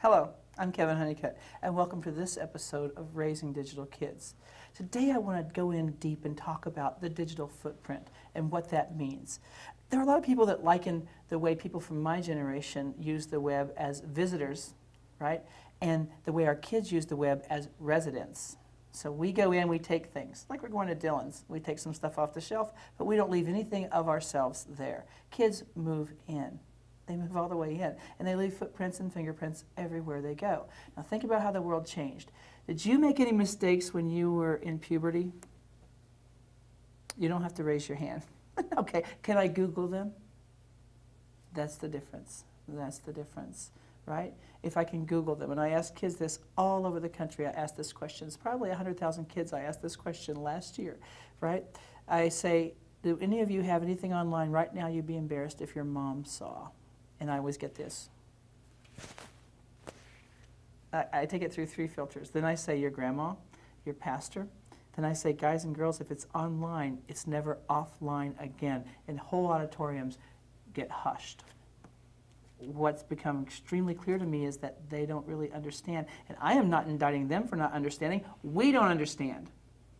Hello, I'm Kevin Honeycutt, and welcome to this episode of Raising Digital Kids. Today I want to go in deep and talk about the digital footprint and what that means. There are a lot of people that liken the way people from my generation use the web as visitors, right? And the way our kids use the web as residents. So we go in, we take things, like we're going to Dillon's. We take some stuff off the shelf, but we don't leave anything of ourselves there. Kids move in. They move all the way in, and they leave footprints and fingerprints everywhere they go. Now think about how the world changed. Did you make any mistakes when you were in puberty? You don't have to raise your hand. Okay, can I Google them? That's the difference. That's the difference, right? If I can Google them, and I ask kids this all over the country, I ask this question. It's probably 100,000 kids I asked this question last year, right? I say, do any of you have anything online right now you'd be embarrassed if your mom saw? And I always get this. I take it through 3 filters. Then I say your grandma, your pastor. Then I say, guys and girls, if it's online, it's never offline again. And whole auditoriums get hushed. What's become extremely clear to me is that they don't really understand. And I am not indicting them for not understanding. We don't understand.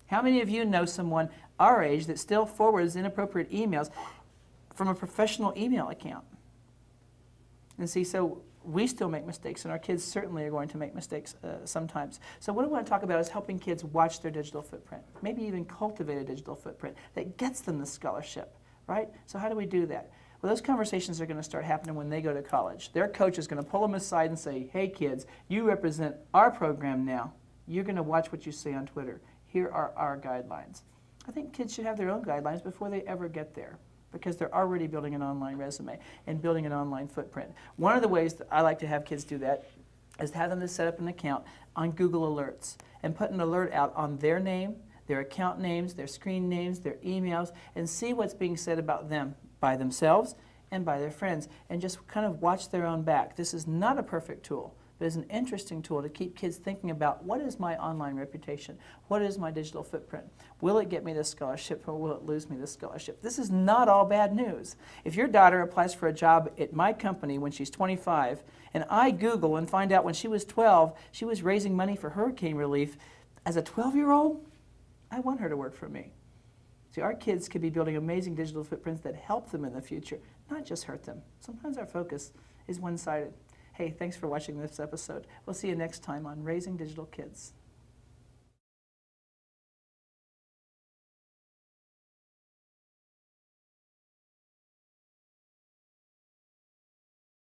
How many of you know someone our age that still forwards inappropriate emails from a professional email account? And see, so we still make mistakes, and our kids certainly are going to make mistakes sometimes. So what I want to talk about is helping kids watch their digital footprint, maybe even cultivate a digital footprint that gets them the scholarship, right? So how do we do that? Well, those conversations are going to start happening when they go to college. Their coach is going to pull them aside and say, hey kids, you represent our program now. You're going to watch what you say on Twitter. Here are our guidelines. I think kids should have their own guidelines before they ever get there, because they're already building an online resume and building an online footprint. One of the ways that I like to have kids do that is to have them to set up an account on Google Alerts and put an alert out on their name, their account names, their screen names, their emails, and see what's being said about them by themselves and by their friends, and just kind of watch their own back. This is not a perfect tool, but it's an interesting tool to keep kids thinking about, what is my online reputation? What is my digital footprint? Will it get me this scholarship, or will it lose me this scholarship? This is not all bad news. If your daughter applies for a job at my company when she's 25, and I Google and find out when she was 12, she was raising money for hurricane relief, as a 12-year-old, I want her to work for me. See, our kids could be building amazing digital footprints that help them in the future, not just hurt them. Sometimes our focus is one-sided. Hey, thanks for watching this episode. We'll see you next time on Raising Digital Kids.